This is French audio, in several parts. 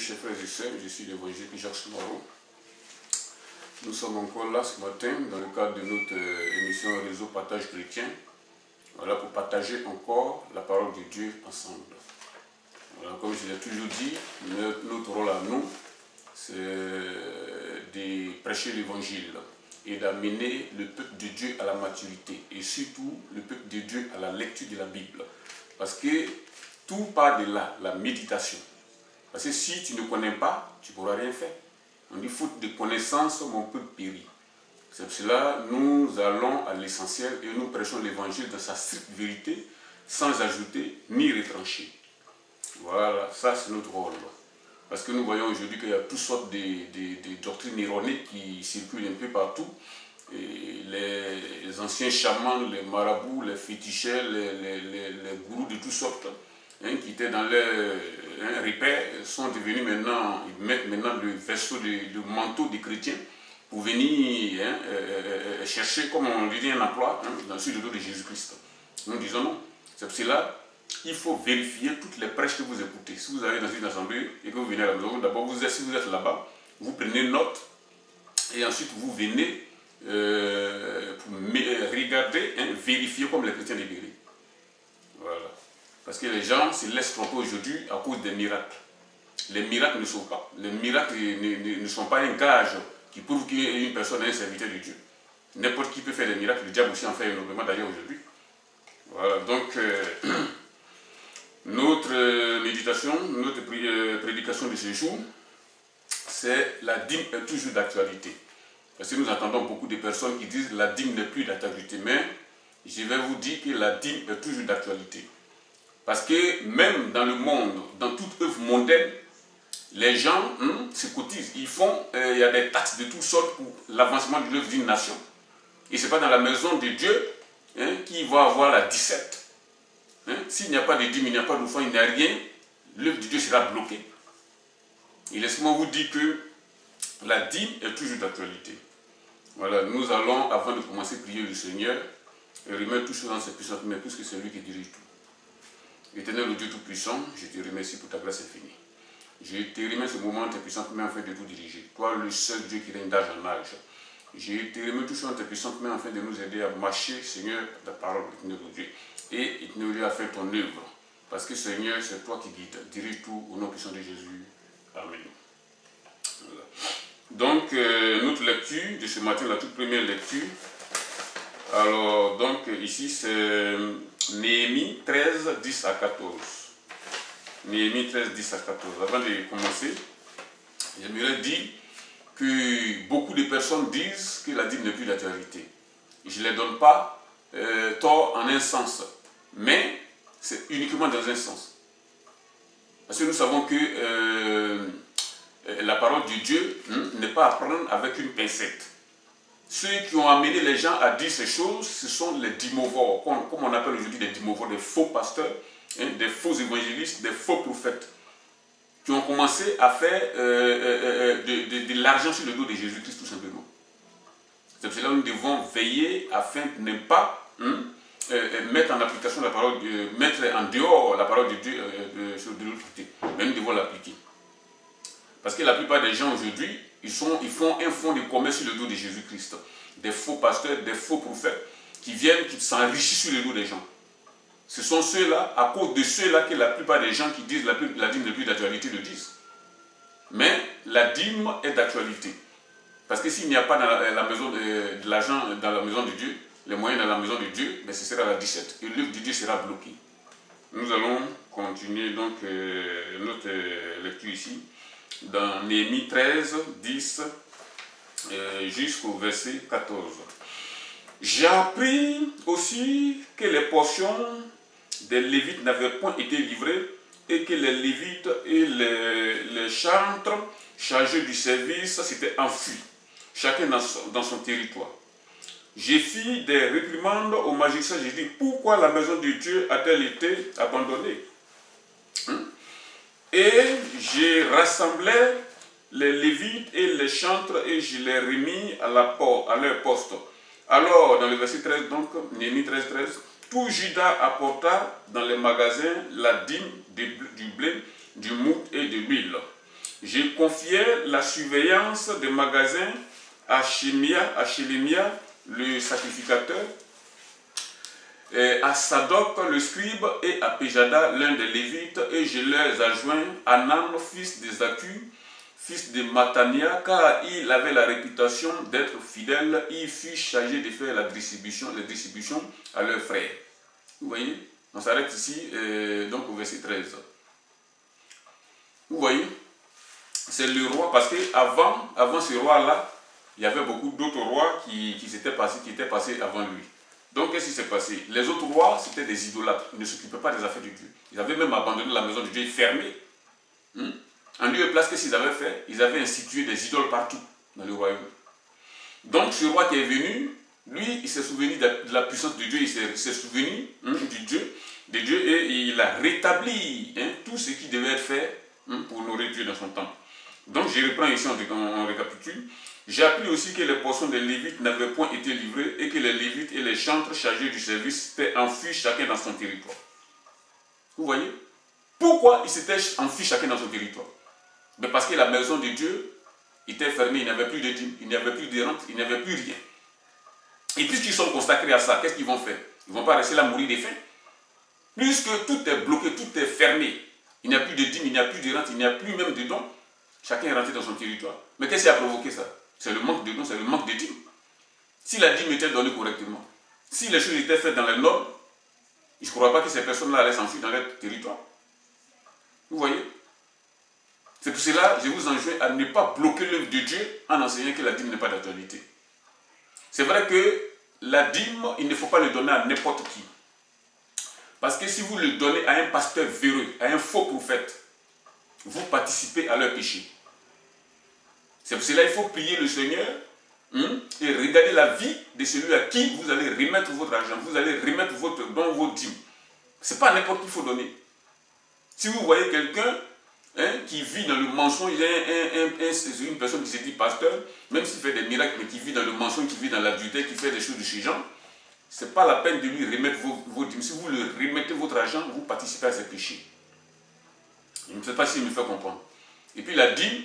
chers frères et sœurs, je suis l'évangile Jacques Soumaro. Nous sommes encore là ce matin dans le cadre de notre émission Réseau Partage Chrétien. Voilà, pour partager encore la parole de Dieu ensemble. Voilà, comme je l'ai toujours dit, notre rôle à nous, c'est de prêcher l'évangile et d'amener le peuple de Dieu à la maturité et surtout le peuple de Dieu à la lecture de la Bible. Parce que tout part de là, la méditation. Parce que si tu ne connais pas, tu ne pourras rien faire. On dit faute de connaissance, mon peuple périt. C'est pour cela nous allons à l'essentiel et nous prêchons l'évangile dans sa stricte vérité, sans ajouter ni retrancher. Voilà, ça c'est notre rôle. Parce que nous voyons aujourd'hui qu'il y a toutes sortes de doctrines erronées qui circulent un peu partout. Et les anciens chamans, les marabouts, les féticheurs, les gourous de toutes sortes, qui étaient dans leur repère, sont devenus maintenant, ils mettent maintenant le vaisseau, le manteau des chrétiens pour venir chercher, comme on dit, un emploi sur le dos de Jésus-Christ. Nous disons non. C'est pour cela qu'il faut vérifier toutes les prêches que vous écoutez. Si vous allez dans une assemblée et que vous venez à la maison, d'abord, si vous êtes là-bas, vous prenez note et ensuite vous venez pour regarder, vérifier comme les chrétiens libérés. Voilà. Parce que les gens se laissent tromper aujourd'hui à cause des miracles. Les miracles ne sont pas. Les miracles ne sont pas un gage qui prouve qu'une personne est un serviteur de Dieu. N'importe qui peut faire des miracles. Le diable aussi en fait énormément d'ailleurs aujourd'hui. Voilà. Donc, notre méditation, notre prédication de ce jour, c'est la dîme est toujours d'actualité. Parce que nous entendons beaucoup de personnes qui disent la dîme n'est plus d'actualité. Mais je vais vous dire que la dîme est toujours d'actualité. Parce que même dans le monde, dans toute œuvre mondaine, les gens se cotisent. Il y a des taxes de toutes sortes pour l'avancement de l'œuvre d'une nation. Et ce n'est pas dans la maison de Dieu qui va avoir la 17. S'il n'y a pas de dîme, il n'y a pas d'offrande, il n'y a rien, l'œuvre de Dieu sera bloquée. Et laissez-moi vous dire que la dîme est toujours d'actualité. Voilà, nous allons, avant de commencer, prier le Seigneur et remettre tout cela dans ses puissantes mains, puisque c'est lui qui dirige tout. Éternel, le Dieu Tout-Puissant, je te remercie pour ta grâce infinie. Je te remets ce moment dans tes puissantes mains afin de tout diriger. Toi, le seul Dieu qui règne d'âge en âge. Je te remets tout ça dans tes puissantes mains afin de nous aider à marcher, Seigneur, ta parole, éternel Dieu. Et éternel, à faire ton œuvre. Parce que, Seigneur, c'est toi qui guides. Dirige tout au nom puissant de Jésus. Amen. Voilà. Donc, notre lecture de ce matin, la toute première lecture. Alors, donc, ici, c'est Néhémie 13, 10 à 14. Néhémie 13, 10 à 14. Avant de commencer, j'aimerais dire que beaucoup de personnes disent que la dîme n'est plus d'actualité. Je ne les donne pas tort en un sens, mais c'est uniquement dans un sens. Parce que nous savons que la parole de Dieu n'est pas à prendre avec une pincette. Ceux qui ont amené les gens à dire ces choses, ce sont les dimovores, comme on appelle aujourd'hui les dimovores, des faux pasteurs, des faux évangélistes, des faux prophètes, qui ont commencé à faire de l'argent sur le dos de Jésus-Christ tout simplement. C'est pour cela que nous devons veiller afin de ne pas mettre en application la parole, mettre en dehors la parole de Dieu de l'autre côté, mais nous devons l'appliquer. Parce que la plupart des gens aujourd'hui, ils font un fonds de commerce sur le dos de Jésus-Christ. Des faux pasteurs, des faux prophètes qui viennent, qui s'enrichissent sur le dos des gens. Ce sont ceux-là, à cause de ceux-là que la plupart des gens qui disent la dîme n'est plus d'actualité le disent. Mais la dîme est d'actualité. Parce que s'il n'y a pas dans la maison de l'argent dans la maison de Dieu, les moyens dans la maison de Dieu, ben ce sera la 17. Et l'œuvre de Dieu sera bloquée. Nous allons continuer donc notre lecture ici. Dans Néhémie 13, 10 jusqu'au verset 14. J'ai appris aussi que les portions des Lévites n'avaient point été livrées et que les Lévites et les chantres chargés du service s'étaient enfuis, chacun dans son territoire. J'ai fait des réprimandes aux magistrats, j'ai dit pourquoi la maison de Dieu a-t-elle été abandonnée? Et j'ai rassemblé les Lévites et les chantres et je les remis à leur poste. Alors, dans le verset 13, donc, Néhémie 13, 13, tout Juda apporta dans les magasins la dîme du blé, du mout et de l'huile. Je confiais la surveillance des magasins à Chélémia, le sacrificateur, à Sadoc le scribe et à Péjada l'un des Lévites, et je leur adjoins Anan, fils de Zaku, fils de Matania, car il avait la réputation d'être fidèle. Il fut chargé de faire la distribution à leurs frères. Vous voyez, on s'arrête ici, donc au verset 13. Vous voyez, c'est le roi, parce qu'avant ce roi-là, il y avait beaucoup d'autres rois qui étaient passés avant lui. Donc, qu'est-ce qui s'est passé? Les autres rois, c'était des idolâtres. Ils ne s'occupaient pas des affaires de Dieu. Ils avaient même abandonné la maison de Dieu, fermée. En lieu et place, qu'est-ce qu'ils avaient fait? Ils avaient institué des idoles partout dans le royaume. Donc, ce roi qui est venu, lui, il s'est souvenu de la puissance de Dieu, il s'est souvenu de Dieu, et il a rétabli tout ce qui devait être fait pour honorer Dieu dans son temple. Donc, je reprends ici, on récapitule. J'ai appris aussi que les portions des Lévites n'avaient point été livrées et que les Lévites et les chantres chargés du service s'étaient enfuis chacun dans son territoire. Vous voyez? Pourquoi ils s'étaient enfuis chacun dans son territoire? Mais parce que la maison de Dieu était fermée, il n'y avait plus de dîmes, il n'y avait plus de rentes, il n'y avait plus rien. Et puisqu'ils sont consacrés à ça, qu'est-ce qu'ils vont faire? Ils ne vont pas rester là à mourir de faim. Puisque tout est bloqué, tout est fermé, il n'y a plus de dîmes, il n'y a plus de rentes, il n'y a plus même de dons, chacun est rentré dans son territoire. Mais qu'est-ce qui a provoqué ça? C'est le manque de dons, c'est le manque de dîmes. Si la dîme était donnée correctement, si les choses étaient faites dans les normes, je ne crois pas que ces personnes-là allaient s'enfuir dans leur territoire. Vous voyez? C'est pour cela que je vous enjoins à ne pas bloquer l'œuvre de Dieu en enseignant que la dîme n'est pas d'actualité. C'est vrai que la dîme, il ne faut pas le donner à n'importe qui. Parce que si vous le donnez à un pasteur véreux, à un faux prophète, vous participez à leur péché. C'est pour cela qu'il faut prier le Seigneur et regarder la vie de celui à qui vous allez remettre votre argent, vous allez remettre votre don, vos dîmes. Ce n'est pas à n'importe qui qu'il faut donner. Si vous voyez quelqu'un qui vit dans le mensonge, une personne qui se dit pasteur, même s'il fait des miracles, mais qui vit dans le mensonge, qui vit dans l'adultère, qui fait des choses de ce genre, ce n'est pas la peine de lui remettre vos dîmes. Si vous le remettez votre argent, vous participez à ses péchés. Je ne sais pas s'il me fait comprendre. Et puis la dîme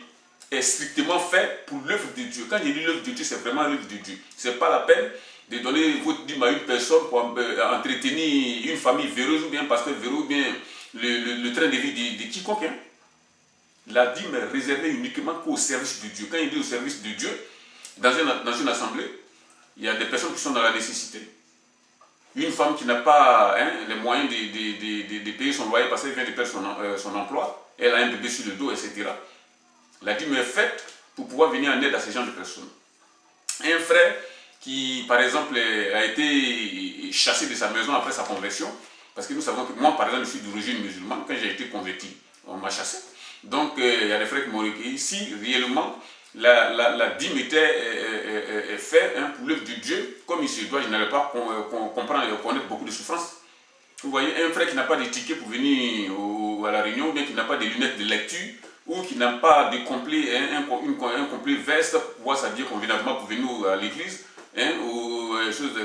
est strictement fait pour l'œuvre de Dieu. Quand il dit l'œuvre de Dieu, c'est vraiment l'œuvre de Dieu. Ce n'est pas la peine de donner votre dîme à une personne pour entretenir une famille véreuse ou bien un pasteur véreux ou bien le train de vie de quiconque. La dîme est réservée uniquement qu'au service de Dieu. Quand il dit au service de Dieu, dans une assemblée, il y a des personnes qui sont dans la nécessité. Une femme qui n'a pas les moyens de payer son loyer parce qu'elle vient de perdre son emploi, elle a un bébé sur le dos, etc. La dîme est faite pour pouvoir venir en aide à ces gens de personnes. Un frère qui, par exemple, a été chassé de sa maison après sa conversion, parce que nous savons que moi, par exemple, je suis d'origine musulmane, quand j'ai été converti, on m'a chassé. Donc, il y a des frères qui m'ont recueilli. Si réellement la dîme était faite pour l'œuvre de Dieu, comme il se doit, je n'allais pas comprendre et connaître beaucoup de souffrances. Vous voyez, un frère qui n'a pas de ticket pour venir à la réunion, ou bien qui n'a pas de lunettes de lecture, ou qui n'a pas de complet, un complet veste pour pouvoir s'habiller convenablement pour venir à l'église, ou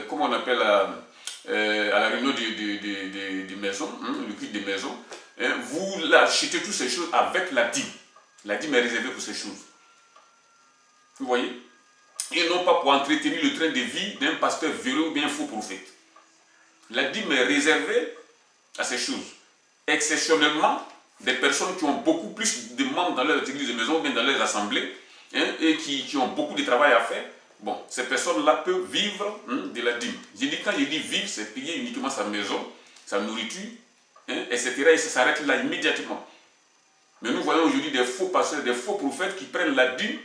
comment on appelle à la réunion de maison, le culte des maisons, vous achetez toutes ces choses avec la dîme. La dîme est réservée pour ces choses. Vous voyez? Et non pas pour entretenir le train de vie d'un pasteur véreux ou bien un faux prophète. La dîme est réservée à ces choses. Exceptionnellement, des personnes qui ont beaucoup plus de membres dans leurs églises de maison ou bien dans leurs assemblées et qui ont beaucoup de travail à faire, bon, ces personnes-là peuvent vivre de la dîme. Quand je dis vivre, c'est payer uniquement sa maison, sa nourriture, etc. Et ça s'arrête là immédiatement. Mais nous voyons aujourd'hui des faux pasteurs, des faux prophètes qui prennent la dîme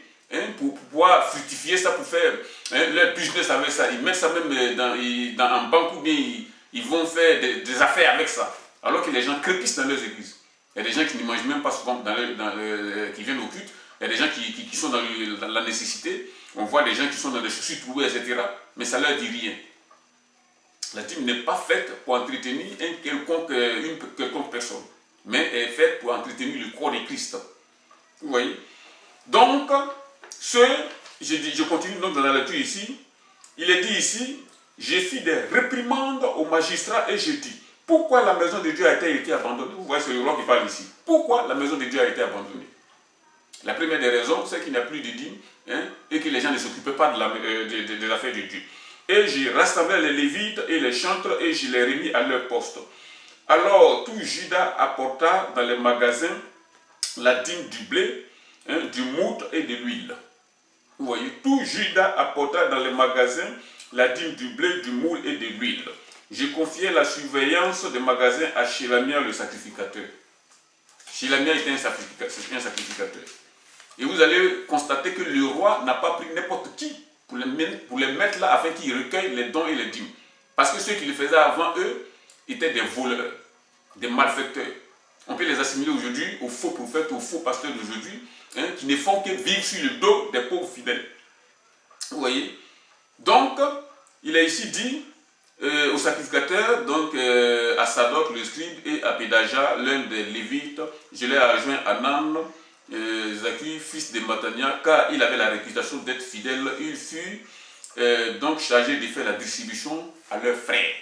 pour pouvoir fructifier ça, pour faire leur business avec ça. Ils mettent ça même dans un banque ou bien ils vont faire des affaires avec ça. Alors que les gens crépissent dans leurs églises. Il y a des gens qui ne mangent même pas souvent, qui viennent au culte. Il y a des gens qui sont dans la nécessité. On voit des gens qui sont dans des chaussures trouées, etc. Mais ça ne leur dit rien. La dîme n'est pas faite pour entretenir une quelconque personne, mais est faite pour entretenir le corps de Christ. Vous voyez? Donc, je continue donc dans la lecture ici. Il est dit ici, j'ai fait des réprimandes aux magistrats et j'ai dit, pourquoi la maison de Dieu a été abandonnée? Vous voyez, c'est le roi qui parle ici. Pourquoi la maison de Dieu a été abandonnée? La première des raisons, c'est qu'il n'y a plus de dîmes et que les gens ne s'occupaient pas des affaires de Dieu. Et j'ai rassemblé les Lévites et les chantres et je les remis à leur poste. Alors tout Juda apporta dans les magasins la dîme du blé, du moût et de l'huile. Vous voyez, tout Juda apporta dans les magasins la dîme du blé, du moût et de l'huile. J'ai confié la surveillance des magasins à Shelamia le sacrificateur. Shelamia était un sacrificateur. Et vous allez constater que le roi n'a pas pris n'importe qui pour les mettre là afin qu'ils recueillent les dons et les dîmes. Parce que ceux qui le faisaient avant eux étaient des voleurs, des malfaiteurs. On peut les assimiler aujourd'hui aux faux prophètes, aux faux pasteurs d'aujourd'hui, qui ne font que vivre sur le dos des pauvres fidèles. Vous voyez? Donc, il a ici dit au sacrificateur, donc à Sadok le scribe et à Pédaja, l'un des Lévites, je l'ai adjoint à Nan, Zachi, fils de Matania, car il avait la réputation d'être fidèle. Il fut donc chargé de faire la distribution à leurs frères.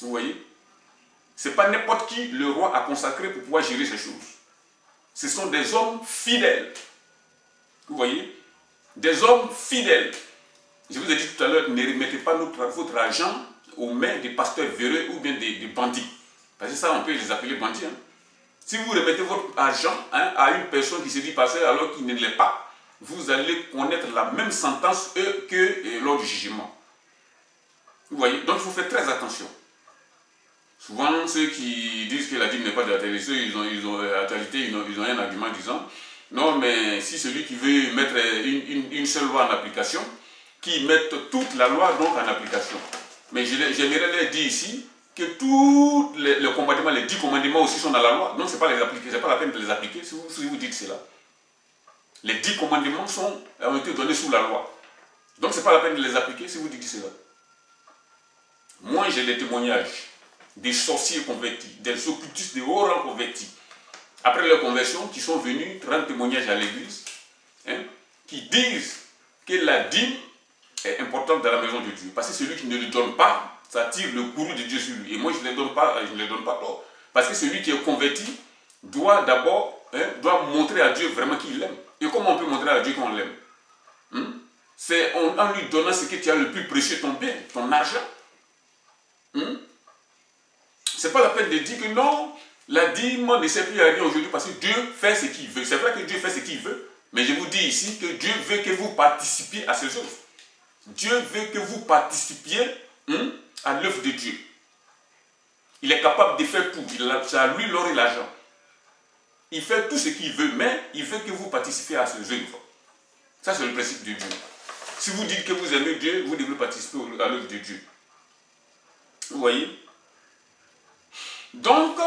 Vous voyez? Ce n'est pas n'importe qui le roi a consacré pour pouvoir gérer ces choses. Ce sont des hommes fidèles. Vous voyez? Des hommes fidèles. Je vous ai dit tout à l'heure, ne remettez pas votre argent aux mains des pasteurs véreux ou bien des bandits. Parce que ça, on peut les appeler bandits. Si vous remettez votre argent à une personne qui se dit pasteur alors qu'il ne l'est pas, vous allez connaître la même sentence que lors du jugement. Vous voyez? Donc il faut faire très attention. Souvent, ceux qui disent que la dîme n'est pas de la télé, ils ont un argument disant non, mais si celui qui veut mettre une seule loi en application, qui mette toute la loi donc en application. Mais j'aimerais leur dire ici que tous les commandements, les 10 commandements aussi sont dans la loi. Donc, ce n'est pas la peine de les appliquer si vous dites cela. Les 10 commandements ont été donnés sous la loi. Donc, ce n'est pas la peine de les appliquer si vous dites cela. Moi, j'ai des témoignages des sorciers convertis, des occultistes de haut rang convertis, après leur conversion, qui sont venus rendre témoignage à l'église, qui disent que la dîme est importante dans la maison de Dieu. Parce que celui qui ne le donne pas, ça tire le courroux de Dieu sur lui. Et moi, je ne le donne pas tort. Parce que celui qui est converti doit d'abord montrer à Dieu vraiment qu'il l'aime. Et comment on peut montrer à Dieu qu'on l'aime? C'est en lui donnant ce que tu as le plus précieux, ton bien, ton argent. Ce n'est pas la peine de dire que non, la dîme ne sert plus à rien aujourd'hui parce que Dieu fait ce qu'il veut. C'est vrai que Dieu fait ce qu'il veut, mais je vous dis ici que Dieu veut que vous participiez à ses œuvres. Dieu veut que vous participiez à l'œuvre de Dieu. Il est capable de faire tout. C'est à lui l'or et l'argent. Il fait tout ce qu'il veut, mais il veut que vous participiez à ses œuvres. Ça, c'est le principe de Dieu. Si vous dites que vous aimez Dieu, vous devez participer à l'œuvre de Dieu. Vous voyez? Donc,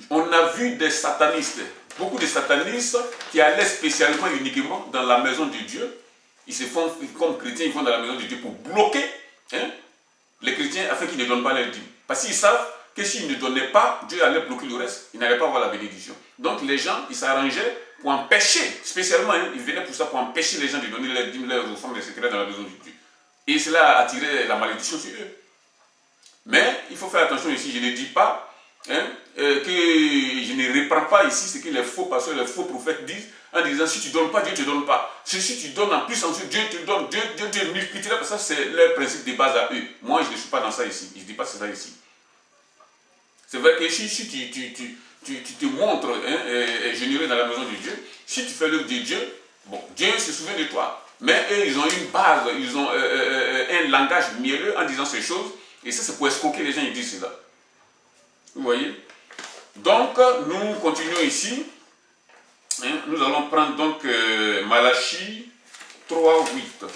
on a vu des satanistes, beaucoup de satanistes qui allaient spécialement, uniquement dans la maison de Dieu. Ils se font, comme chrétiens, ils vont dans la maison de Dieu pour bloquer les chrétiens afin qu'ils ne donnent pas leur dîme. Parce qu'ils savent que s'ils ne donnaient pas, Dieu allait bloquer le reste, ils n'allaient pas avoir la bénédiction. Donc les gens, ils s'arrangeaient pour empêcher, spécialement, ils venaient pour ça, pour empêcher les gens de donner leur dîme, leurs offrandes, les secrets dans la maison de Dieu. Et cela a attiré la malédiction sur eux. Mais il faut faire attention ici, je ne dis pas que je ne reprends pas ici ce que les faux pasteurs, les faux prophètes disent, en disant si tu ne donnes pas, Dieu ne te donne pas. Si tu donnes en plus, ensuite Dieu te donne, Dieu te multipliera, parce que ça c'est leur principe de base à eux. Moi je ne suis pas dans ça ici, je ne dis pas c'est ça ici. C'est vrai que si tu te montres généreux dans la maison de Dieu, si tu fais l'œuvre de Dieu, bon, Dieu se souvient de toi. Mais eux, ils ont une base, ils ont un langage mielleux en disant ces choses. Et ça, c'est pour escroquer les gens, ils disent cela. Vous voyez? Donc, nous continuons ici. Nous allons prendre donc Malachie 3:8.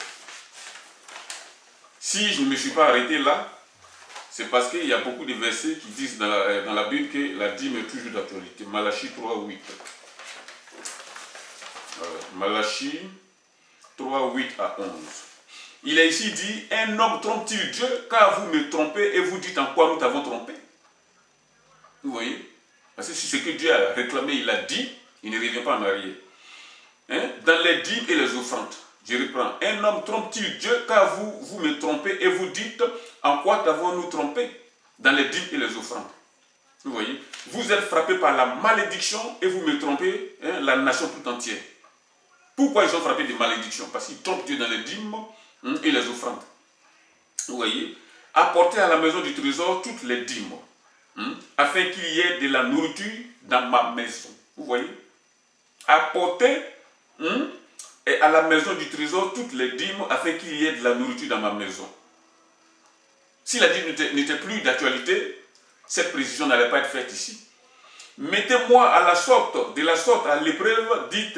Si je ne me suis pas arrêté là, c'est parce qu'il y a beaucoup de versets qui disent dans la Bible que la dîme est toujours d'actualité. Malachie 3:8. Malachie 3:8 à 11. Il est ici dit, un homme trompe-t-il Dieu, car vous me trompez et vous dites en quoi nous t'avons trompé? Vous voyez? Parce que si ce que Dieu a réclamé, il a dit, il ne revient pas en arrière. Dans les dîmes et les offrandes, je reprends, un homme trompe-t-il Dieu, car vous me trompez et vous dites en quoi t'avons-nous trompé? Dans les dîmes et les offrandes. Vous voyez? Vous êtes frappé par la malédiction et vous me trompez, la nation tout entière. Pourquoi ils ont frappé des malédictions? Parce qu'ils trompent Dieu dans les dîmes et les offrandes. Vous voyez? Apportez à la maison du trésor toutes les dîmes, afin qu'il y ait de la nourriture dans ma maison. Vous voyez? Apportez à la maison du trésor toutes les dîmes, afin qu'il y ait de la nourriture dans ma maison. Si la dîme n'était plus d'actualité, cette précision n'allait pas être faite ici. Mettez-moi à la sorte, de la sorte à l'épreuve, dites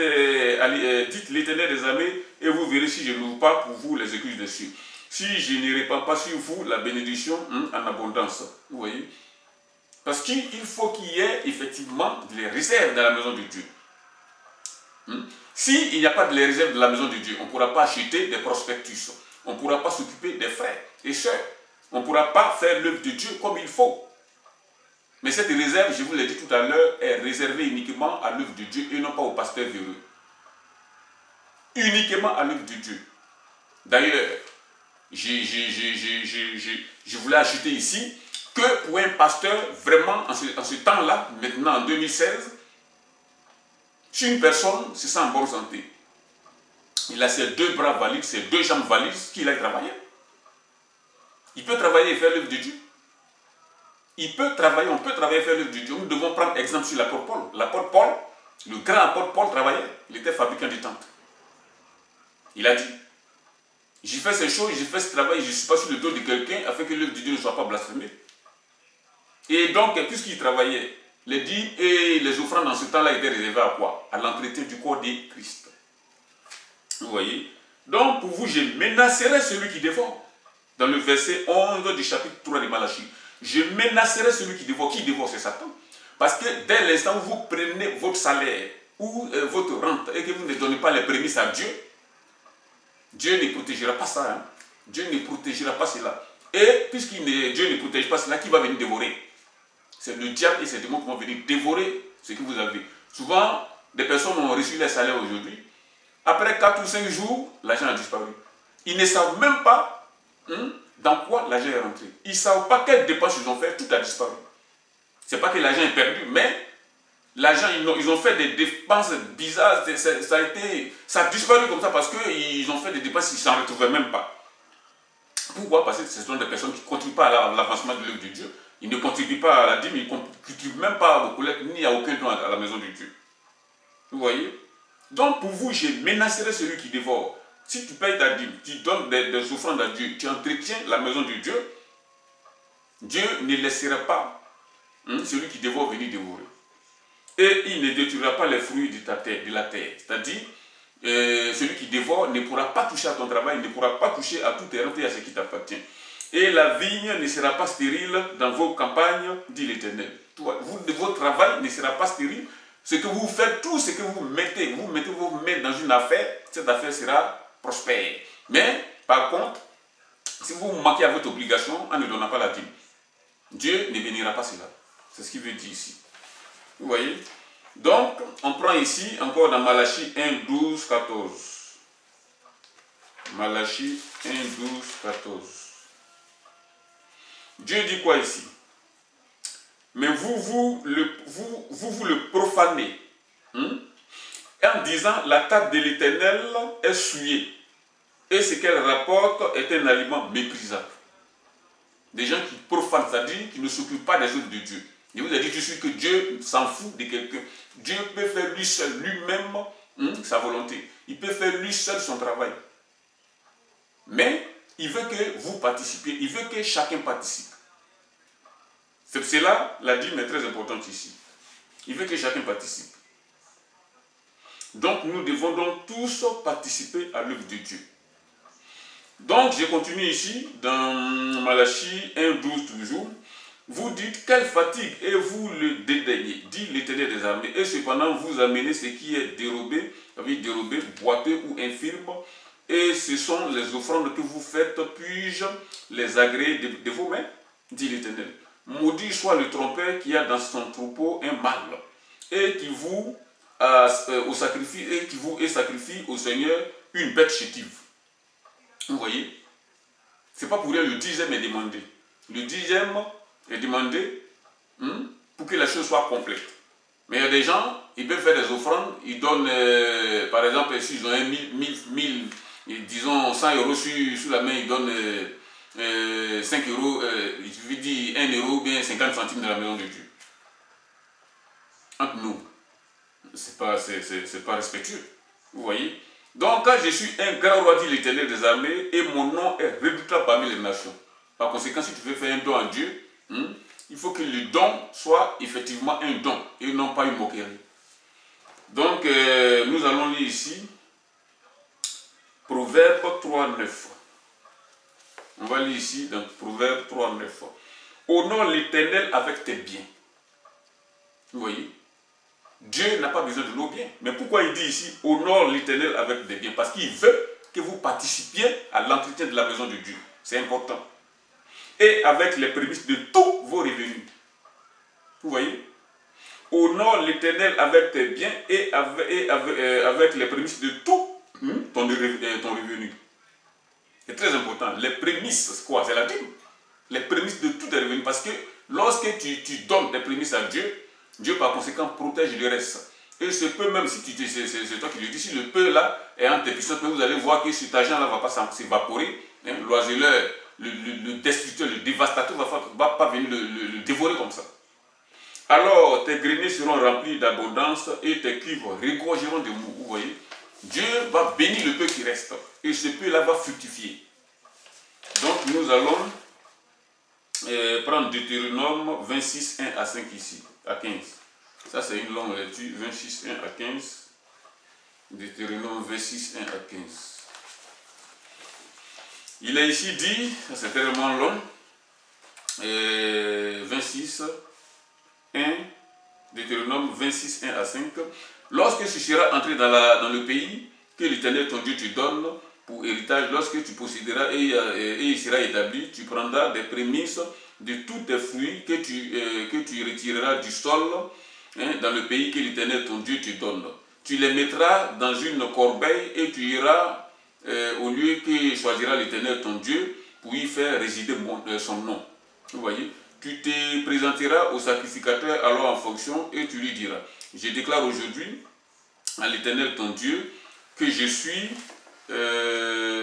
l'Éternel des armées, et vous verrez si je n'ouvre pas pour vous les écluses dessus. Si je ne répands pas sur vous la bénédiction en abondance. Vous voyez? Parce qu'il faut qu'il y ait effectivement des réserves dans la maison de Dieu. S'il n'y a pas de réserves dans la maison de Dieu, on ne pourra pas acheter des prospectus. On ne pourra pas s'occuper des frères et sœurs. On ne pourra pas faire l'œuvre de Dieu comme il faut. Mais cette réserve, je vous l'ai dit tout à l'heure, est réservée uniquement à l'œuvre de Dieu et non pas au pasteur véreux. Uniquement à l'œuvre de Dieu. D'ailleurs, je voulais ajouter ici que pour un pasteur, vraiment, en ce temps-là, maintenant en 2016, si une personne se sent en bonne santé, il a ses 2 bras valides, ses 2 jambes valides, qu'il aille travailler. Il peut travailler et faire l'œuvre de Dieu. Il peut travailler, on peut travailler et faire l'œuvre de Dieu. Nous devons prendre exemple sur l'apôtre Paul. L'apôtre Paul, le grand apôtre Paul travaillait. Il était fabricant de tentes. Il a dit, j'ai fait ces choses, j'ai fait ce travail, je ne suis pas sur le dos de quelqu'un afin que l'œuvre de Dieu ne soit pas blasphémée. Et donc, puisqu'il travaillait, les dîmes et les offrandes dans ce temps-là étaient réservées à quoi? À l'entretien du corps de Christ. Vous voyez? Donc, pour vous, je menacerai celui qui dévore. Dans le verset 11 du chapitre 3 de Malachie. Je menacerai celui qui dévore. Qui dévore? C'est Satan. Parce que dès l'instant où vous prenez votre salaire ou votre rente et que vous ne donnez pas les prémices à Dieu, Dieu ne protégera pas ça. Hein? Dieu ne protégera pas cela. Et puisque Dieu ne protège pas cela, qui va venir dévorer? C'est le diable et ses démons qui vont venir dévorer ce que vous avez. Souvent, des personnes ont reçu les salaires aujourd'hui. Après 4 ou 5 jours, l'argent a disparu. Ils ne savent même pas dans quoi l'argent est rentré. Ils ne savent pas quelles dépenses ils ont fait, tout a disparu. Ce n'est pas que l'argent est perdu, mais l'argent, ils ont fait des dépenses bizarres, ça a disparu comme ça parce qu'ils ont fait des dépenses, ils ne s'en retrouvaient même pas. Pourquoi? Parce que ce sont des personnes qui ne contribuent pas à l'avancement de l'œuvre de Dieu. Ils ne contribuent pas à la dîme, ils ne contribuent même pas aux collectes, ni à aucun don à la maison de Dieu. Vous voyez? Donc pour vous, je menacerai celui qui dévore. Si tu payes ta dîme, tu donnes des offrandes à Dieu, tu entretiens la maison de Dieu, Dieu ne laissera pas celui qui dévore venir dévorer. Et il ne détruira pas les fruits de la terre. C'est-à-dire, celui qui dévore ne pourra pas toucher à ton travail, ne pourra pas toucher à tout tes rentes et à ce qui t'appartient. Et la vigne ne sera pas stérile dans vos campagnes, dit l'Éternel. Votre travail ne sera pas stérile. Ce que vous faites, tout ce que vous mettez vos mains dans une affaire, cette affaire sera prospère. Mais, par contre, si vous manquez à votre obligation en ne donnant pas la dîme, Dieu ne bénira pas cela. C'est ce qu'il veut dire ici. Vous voyez? Donc, on prend ici, encore dans Malachie 1, 12, 14. Malachie 1, 12, 14. Dieu dit quoi ici? Mais vous le profanez. En disant, la table de l'Éternel est souillée. Et ce qu'elle rapporte est un aliment méprisable. Des gens qui profanent, c'est-à-dire qui ne s'occupent pas des œuvres de Dieu. Je vous ai dit tout de suite que Dieu s'en fout de quelqu'un. Dieu peut faire lui seul, lui-même, sa volonté. Il peut faire lui seul son travail. Mais il veut que vous participiez. Il veut que chacun participe. C'est cela, la dîme est très importante ici. Il veut que chacun participe. Donc nous devons donc tous participer à l'œuvre de Dieu. Donc je continue ici dans Malachie 1, 12 toujours. Vous dites, quelle fatigue, et vous le dédaignez, dit l'Éternel des armées, et cependant vous amenez ce qui est dérobé, boiteux ou infirme, et ce sont les offrandes que vous faites, puis-je les agréer de vos mains, dit l'Éternel. Maudit soit le trompeur qui a dans son troupeau un mâle, et qui vous sacrifie au Seigneur une bête chétive. Vous voyez? C'est pas pour rien le 10e est demandé. Le 10e est demandé pour que la chose soit complète. Mais il y a des gens, ils peuvent faire des offrandes, ils donnent, par exemple, s'ils ont 1000, disons 100 euros sur la main, ils donnent 5 euros, je veux dire 1 euro ou bien 50 centimes de la maison de Dieu. Entre nous, c'est pas respectueux, vous voyez. Donc quand je suis un grand roi, dit l'Éternel des armées, et mon nom est redoutable parmi les nations. Par conséquent, si tu veux faire un don à Dieu, il faut que le don soit effectivement un don et non pas une moquerie. Donc, nous allons lire ici Proverbe 3.9. On va lire ici dans Proverbe 3.9. Honore l'Éternel avec tes biens. Vous voyez, Dieu n'a pas besoin de nos biens. Mais pourquoi il dit ici honore l'Éternel avec des biens? Parce qu'il veut que vous participiez à l'entretien de la maison de Dieu. C'est important. Et avec les prémices de tous vos revenus. Vous voyez? Honore l'Éternel avec tes biens et avec les prémices de tout ton revenu. C'est très important. Les prémices, c'est quoi? C'est la dîme. Les prémices de tous tes revenus. Parce que lorsque tu donnes des prémices à Dieu, Dieu par conséquent protège le reste. Et ce peu, même si c'est toi qui le dis, si le peu là est en tes puissances, vous allez voir que cet argent-là ne va pas s'évaporer. L'oiseleur, le destructeur, le dévastateur ne va pas venir le dévorer comme ça. Alors tes greniers seront remplis d'abondance et tes cuves regorgeront de mou. Vous voyez, Dieu va bénir le peu qui reste. Et ce peu-là va fructifier. Donc nous allons prendre Deutéronome 26, 1 à 5 ici, à 15. Ça c'est une longue lecture, 26, 1 à 15. Deutéronome 26, 1 à 15. Il est ici dit, c'est tellement long, 26, 1, Deutéronome 26, 1 à 5. Lorsque tu seras entré dans le pays que l'Éternel ton Dieu te donne pour héritage, lorsque tu posséderas et il sera établi, tu prendras des prémices de tous tes fruits que tu retireras du sol dans le pays que l'Éternel ton Dieu te donne. Tu les mettras dans une corbeille et tu iras au lieu que choisira l'Éternel ton Dieu pour y faire résider son nom. Vous voyez? Tu te présenteras au sacrificateur alors en fonction et tu lui diras: je déclare aujourd'hui à l'Éternel ton Dieu que je suis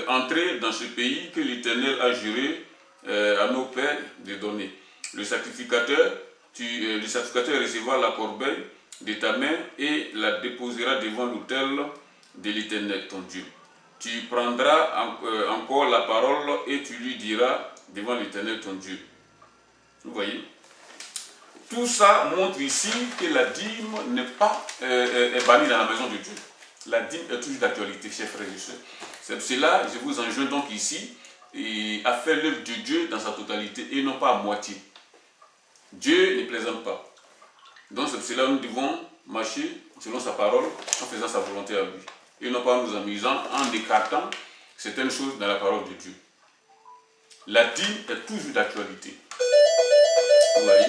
entré dans ce pays que l'Éternel a juré à nos pères de donner. Le sacrificateur recevra la corbeille de ta main et la déposera devant l'autel de l'Éternel ton Dieu. Tu prendras encore la parole et tu lui diras devant l'Éternel ton Dieu. Vous voyez? Tout ça montre ici que la dîme n'est pas bannie dans la maison de Dieu. La dîme est toujours d'actualité, chers frères et sœurs. C'est pour cela que je vous enjoins donc ici à faire l'œuvre de Dieu dans sa totalité et non pas à moitié. Dieu ne plaisante pas. Donc c'est pour cela que nous devons marcher selon sa parole en faisant sa volonté à lui. Et non pas en nous amusant, en écartant certaines choses dans la parole de Dieu. La dîme est toujours d'actualité. Vous voyez?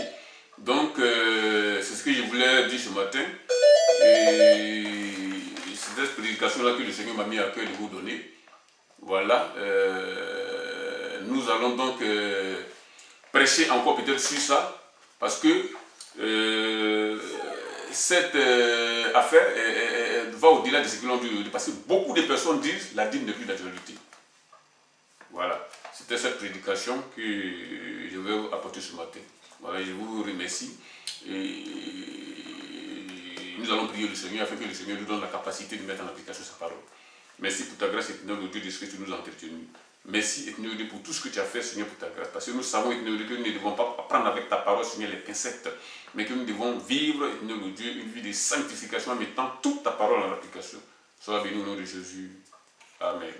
Donc, c'est ce que je voulais dire ce matin. Et c'est cette prédication-là que le Seigneur m'a mis à cœur de vous donner. Voilà. Nous allons donc prêcher encore peut-être sur ça. Parce que cette affaire va au-delà de ce que l'on dit. Parce que beaucoup de personnes disent la dîme n'est plus d'actualité. Voilà. C'était cette prédication que je vais apporter ce matin. Voilà, je vous remercie. Et nous allons prier le Seigneur afin que le Seigneur nous donne la capacité de mettre en application sa parole. Merci pour ta grâce, éternelle, Dieu, de ce que tu nous as entretenu. Merci, éternel Dieu, pour tout ce que tu as fait, Seigneur, pour ta grâce. Parce que nous savons, éternel Dieu, que nous ne devons pas prendre avec ta parole, Seigneur, les pincettes, mais que nous devons vivre, éternel Dieu, une vie de sanctification en mettant toute ta parole en application. Sois béni au nom de Jésus. Amen.